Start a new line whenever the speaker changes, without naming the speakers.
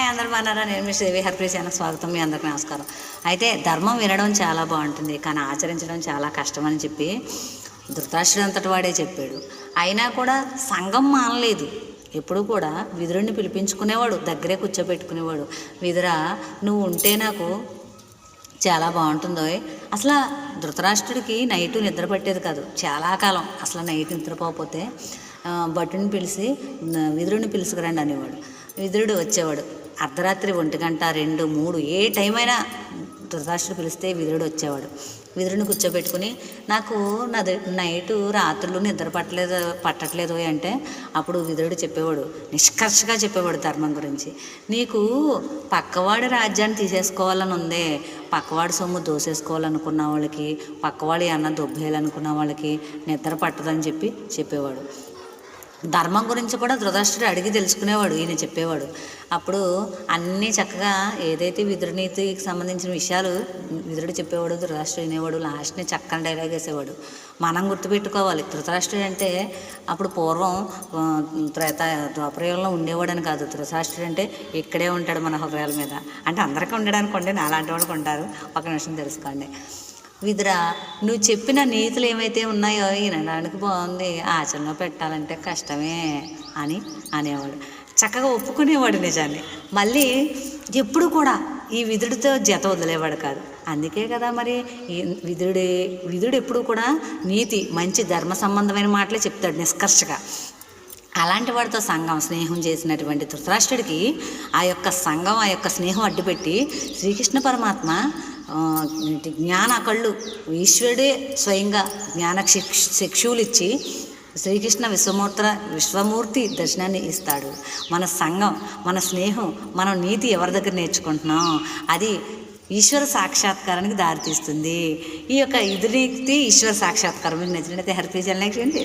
అందరూ బాగున్నారా? నేను మీ శ్రీవి హర్ప్రీత్ ఛానల్కి స్వాగతం. మీ అందరికీ నమస్కారం. అయితే ధర్మం వినడం చాలా బాగుంటుంది, కానీ ఆచరించడం చాలా కష్టమని చెప్పి ధృతరాష్ట్రుడు అంతటి వాడే చెప్పాడు. అయినా కూడా సంఘం మానలేదు. ఎప్పుడు కూడా విదురుణ్ణి పిలిపించుకునేవాడు, దగ్గరే కూర్చోబెట్టుకునేవాడు. విదురా, నువ్వు ఉంటే నాకు చాలా బాగుంటుందో. అసలు ధృతరాష్ట్రుడికి నైటు నిద్ర పట్టేది కాదు, చాలా కాలం. అసలు నైట్ నిద్రపోకపోతే భటుని పిలిచి విదురుని పిలుచుకురండి అనేవాడు. విదురుడు వచ్చేవాడు. అర్ధరాత్రి 1 గంట 2, 3 ఏ టైం అయినా ధృతరాష్ట్రుడు పిలిస్తే విదురుడు వచ్చేవాడు. విదురుని కూర్చోబెట్టుకుని, నాకు నైటు రాత్రులు నిద్ర పట్టట్లేదు అంటే అప్పుడు విదురుడు చెప్పేవాడు, నిష్కర్షగా చెప్పేవాడు ధర్మం గురించి. నీకు పక్కవాడి రాజ్యాన్ని తీసేసుకోవాలని ఉందే, పక్కవాడి సొమ్ము దోసేసుకోవాలనుకున్న వాళ్ళకి, పక్కవాడి అన్న దొబ్బేయాలనుకున్న వాళ్ళకి నిద్ర పట్టదని చెప్పేవాడు. ధర్మం గురించి కూడా ధృతరాష్ట్రుడు అడిగి తెలుసుకునేవాడు, ఈయన చెప్పేవాడు. అప్పుడు అన్నీ చక్కగా ఏదైతే విదురునీతికి సంబంధించిన విషయాలు విదురుడు చెప్పేవాడు, ధృతరాష్ట్రుడు వినేవాడు. లాస్ట్ని చక్కని డైలాగ్ వేసేవాడు. మనం గుర్తుపెట్టుకోవాలి, ధృతరాష్ట్రుడు అంటే అప్పుడు పూర్వం ద్వాపరయుగంలో ఉండేవాడని కాదు. ధృతరాష్ట్రుడు అంటే ఇక్కడే ఉంటాడు మన హృదయాల మీద. అంటే అందరికీ ఉండడానికి ఉండే, నాలాంటి వాళ్ళకి ఉంటారు. ఒక నిమిషం తెలుసుకోండి. విదురా, నువ్వు చెప్పిన నీతులు ఏమైతే ఉన్నాయో వినడానికి బాగుంది, ఆచరణలో పెట్టాలంటే కష్టమే అని అనేవాడు. చక్కగా ఒప్పుకునేవాడు నిజాన్ని. మళ్ళీ ఎప్పుడు కూడా ఈ విదుడితో జత వదిలేవాడు కాదు. అందుకే కదా మరి విదుడు ఎప్పుడు కూడా నీతి, మంచి ధర్మ సంబంధమైన మాటలే చెప్తాడు నిష్కర్షగా. అలాంటి వాడితో స్నేహం చేసినటువంటి ధృతరాష్ట్రుడికి ఆ యొక్క సంఘం, ఆ యొక్క స్నేహం అడ్డుపెట్టి శ్రీకృష్ణ పరమాత్మ జ్ఞాన కళ్ళు, ఈశ్వరుడే స్వయంగా జ్ఞాన చక్షువులు ఇచ్చి శ్రీకృష్ణ విశ్వమూర్తి దర్శనాన్ని ఇస్తాడు. మన సంఘం, మన స్నేహం, మనం నీతి ఎవరి దగ్గర నేర్చుకుంటున్నాం, అది ఈశ్వర సాక్షాత్కారానికి దారితీస్తుంది. ఈ యొక్క నీతి ఈశ్వర సాక్షాత్కారం మీకు నచ్చినట్లయితే హర్ప్రీత్ ఛానల్ లైక్ చేయండి.